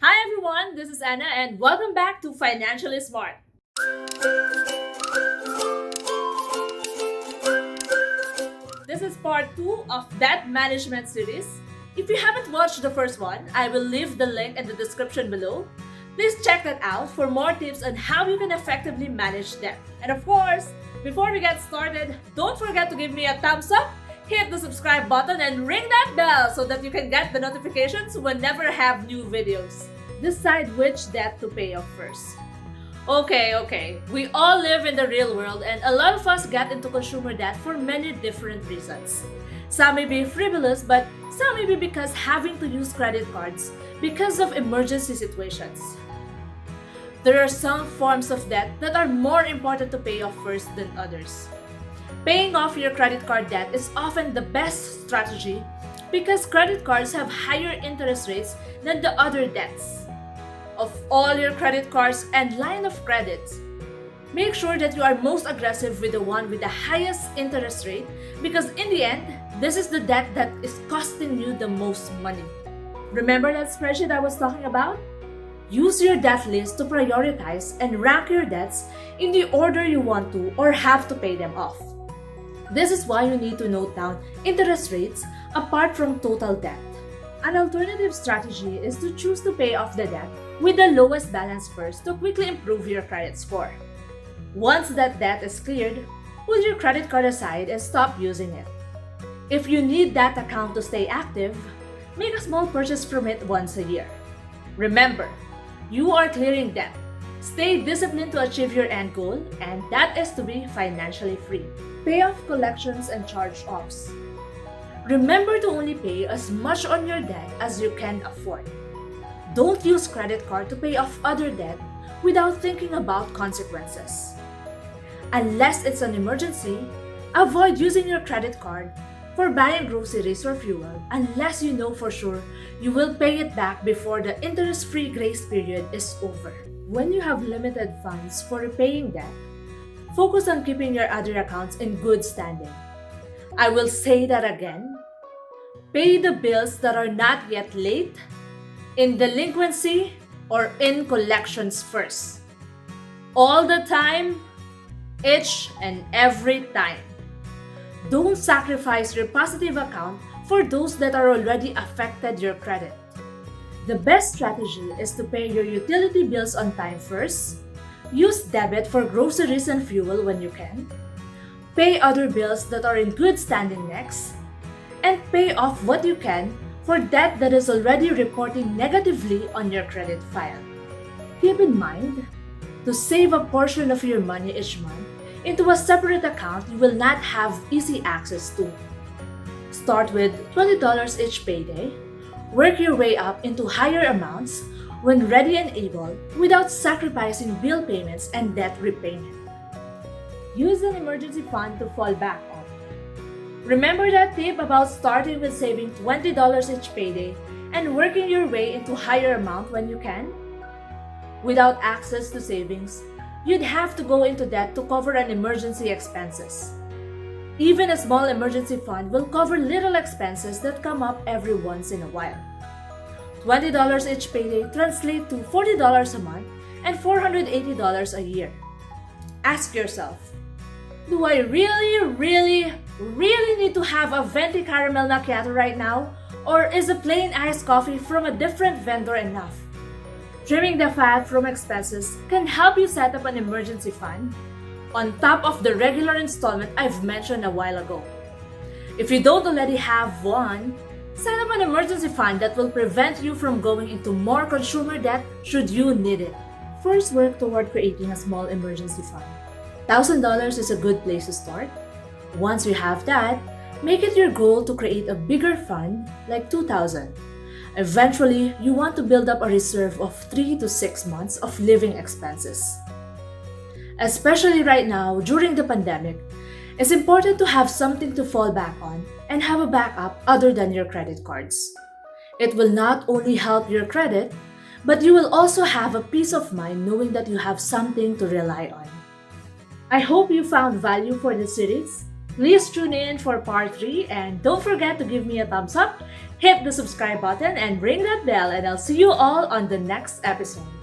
Hi everyone, this is Anna and welcome back to Financially Smart. This is part 2 of Debt Management series. If you haven't watched the first one, I will leave the link in the description below. Please check that out for more tips on how you can effectively manage debt. And of course, before we get started, don't forget to give me a thumbs up, hit the subscribe button, and ring that bell so that you can get the notifications whenever I have new videos. Decide which debt to pay off first. Okay. We all live in the real world and a lot of us get into consumer debt for many different reasons. Some may be frivolous, but some may be because having to use credit cards because of emergency situations. There are some forms of debt that are more important to pay off first than others. Paying off your credit card debt is often the best strategy because credit cards have higher interest rates than the other debts. Of all your credit cards and line of credits, make sure that you are most aggressive with the one with the highest interest rate because in the end, this is the debt that is costing you the most money. Remember that spreadsheet I was talking about? Use your debt list to prioritize and rank your debts in the order you want to or have to pay them off. This is why you need to note down interest rates apart from total debt. An alternative strategy is to choose to pay off the debt with the lowest balance first to quickly improve your credit score. Once that debt is cleared, put your credit card aside and stop using it. If you need that account to stay active, make a small purchase from it once a year. Remember, you are clearing debt. Stay disciplined to achieve your end goal, and that is to be financially free. Pay off collections and charge-offs. Remember to only pay as much on your debt as you can afford. Don't use credit card to pay off other debt without thinking about consequences. Unless it's an emergency, avoid using your credit card for buying groceries or fuel unless you know for sure you will pay it back before the interest-free grace period is over. When you have limited funds for repaying debt, focus on keeping your other accounts in good standing. I will say that again. Pay the bills that are not yet late, in delinquency, or in collections first. All the time, each and every time. Don't sacrifice your positive account for those that are already affected your credit. The best strategy is to pay your utility bills on time first, use debit for groceries and fuel when you can, pay other bills that are in good standing next, and pay off what you can for debt that is already reporting negatively on your credit file. Keep in mind to save a portion of your money each month into a separate account you will not have easy access to. Start with $20 each payday, work your way up into higher amounts when ready and able without sacrificing bill payments and debt repayment. Use an emergency fund to fall back on. Remember that tip about starting with saving $20 each payday and working your way into higher amount when you can? Without access to savings, you'd have to go into debt to cover an emergency expenses. Even a small emergency fund will cover little expenses that come up every once in a while. $20 each payday translates to $40 a month and $480 a year. Ask yourself, do I really need to have a venti caramel macchiato right now? Or is a plain iced coffee from a different vendor enough? Trimming the fat from expenses can help you set up an emergency fund on top of the regular installment I've mentioned a while ago. If you don't already have one, set up an emergency fund that will prevent you from going into more consumer debt should you need it. First, work toward creating a small emergency fund. $1,000 is a good place to start. Once you have that, make it your goal to create a bigger fund like $2,000. Eventually, you want to build up a reserve of 3 to 6 months of living expenses. Especially right now, during the pandemic, it's important to have something to fall back on and have a backup other than your credit cards. It will not only help your credit, but you will also have a peace of mind knowing that you have something to rely on. I hope you found value for this series. Please tune in for part 3 and don't forget to give me a thumbs up, Hit the subscribe button and ring that bell, and I'll see you all on the next episode.